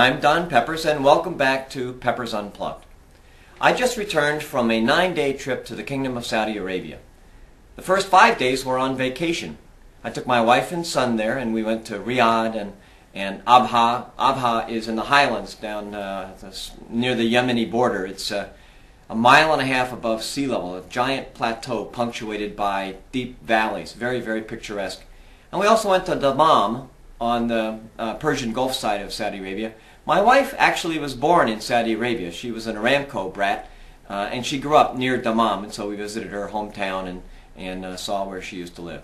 I'm Don Peppers, and welcome back to Peppers Unplugged. I just returned from a 9-day trip to the Kingdom of Saudi Arabia. The first 5 days were on vacation. I took my wife and son there, and we went to Riyadh and Abha. Abha is in the highlands down near the Yemeni border. It's a mile and a half above sea level, a giant plateau punctuated by deep valleys, very, very picturesque. And we also went to Dammam on the Persian Gulf side of Saudi Arabia. My wife actually was born in Saudi Arabia. She was an Aramco brat, and she grew up near Dammam, and so we visited her hometown and saw where she used to live.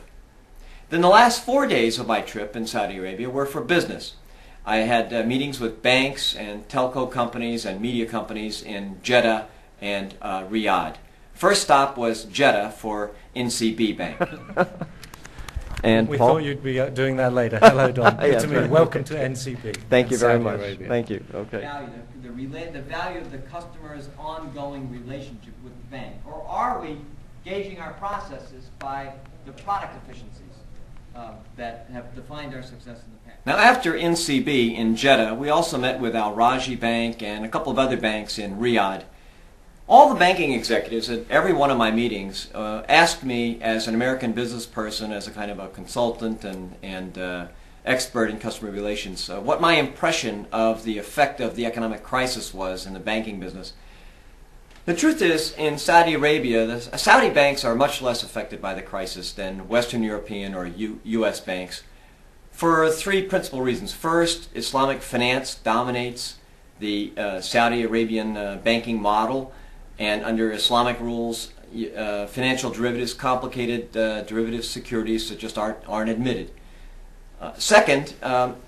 Then the last 4 days of my trip in Saudi Arabia were for business. I had meetings with banks and telco companies and media companies in Jeddah and Riyadh. First stop was Jeddah for NCB Bank. And we thought you'd be doing that later. Hello, Don. Good to meet you. Welcome to NCB. Thank you very much. Thank you. Okay. The value of the customer's ongoing relationship with the bank, or are we gauging our processes by the product efficiencies that have defined our success in the past? Now, after NCB in Jeddah, we also met with Al Rajhi Bank and a couple of other banks in Riyadh. All the banking executives at every one of my meetings asked me, as an American business person, as a kind of a consultant and expert in customer relations, what my impression of the effect of the economic crisis was in the banking business. The truth is, in Saudi Arabia, the Saudi banks are much less affected by the crisis than Western European or U.S. banks for three principal reasons. First, Islamic finance dominates the Saudi Arabian banking model. And under Islamic rules, financial derivatives, complicated derivative securities that just aren't admitted. Second,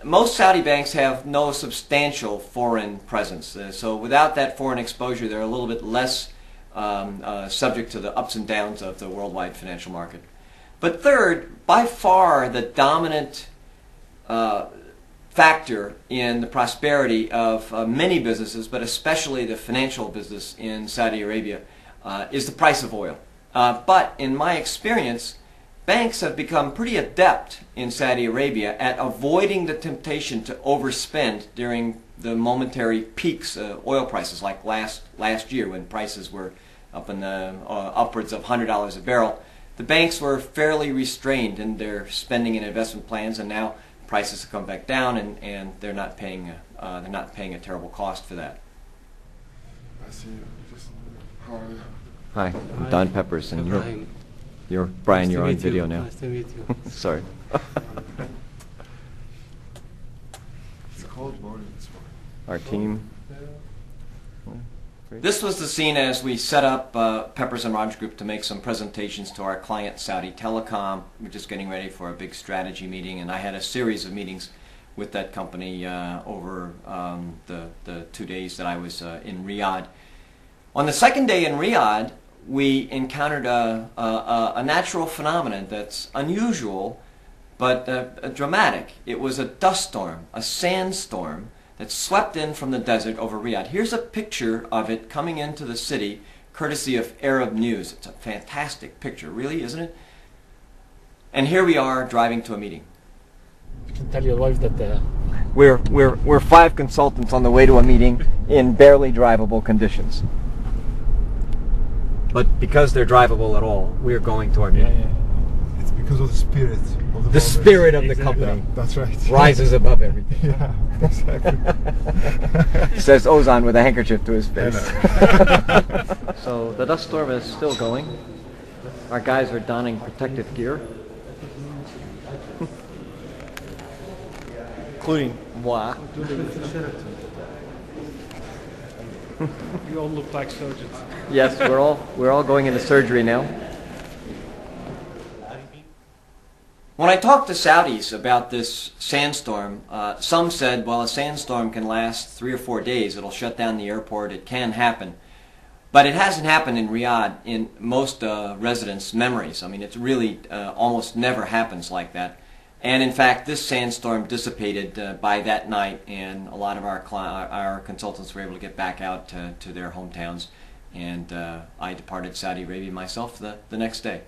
most Saudi banks have no substantial foreign presence. So without that foreign exposure, they're a little bit less subject to the ups and downs of the worldwide financial market. But third, by far the dominant factor in the prosperity of many businesses, but especially the financial business in Saudi Arabia, is the price of oil. But in my experience, banks have become pretty adept in Saudi Arabia at avoiding the temptation to overspend during the momentary peaks of oil prices, like last year when prices were up in the upwards of $100 a barrel. The banks were fairly restrained in their spending and investment plans, and now prices have come back down, and they're not paying a terrible cost for that. I see you. How are you? Hi, I'm Don Peppers, and you're Brian. Nice you're on to meet video you. now. Nice to meet you. Sorry. It's cold morning this morning. Our team. This was the scene as we set up Peppers and Raj Group to make some presentations to our client Saudi Telecom. We're just getting ready for a big strategy meeting, and I had a series of meetings with that company over the 2 days that I was in Riyadh. On the second day in Riyadh, we encountered a natural phenomenon that's unusual but dramatic. It was a dust storm, a sandstorm, that swept in from the desert over Riyadh. Here's a picture of it coming into the city, courtesy of Arab News. It's a fantastic picture, really, isn't it? And here we are driving to a meeting. You can tell your wife that We're 5 consultants on the way to a meeting in barely drivable conditions. But because they're drivable at all, we're going to our meeting. It's because of the spirit of the moment. The spirit of the Exactly. company That's right. rises above everything. Yeah, exactly. Says Ozan with a handkerchief to his face. So the dust storm is still going. Our guys are donning protective gear, including moi. you all look like surgeons. Yes, we're all going into surgery now. When I talked to Saudis about this sandstorm, some said, well, a sandstorm can last 3 or 4 days. It'll shut down the airport. It can happen. But it hasn't happened in Riyadh in most residents' memories. I mean, it really almost never happens like that. And in fact, this sandstorm dissipated by that night, and a lot of our consultants were able to get back out to their hometowns. And I departed Saudi Arabia myself the next day.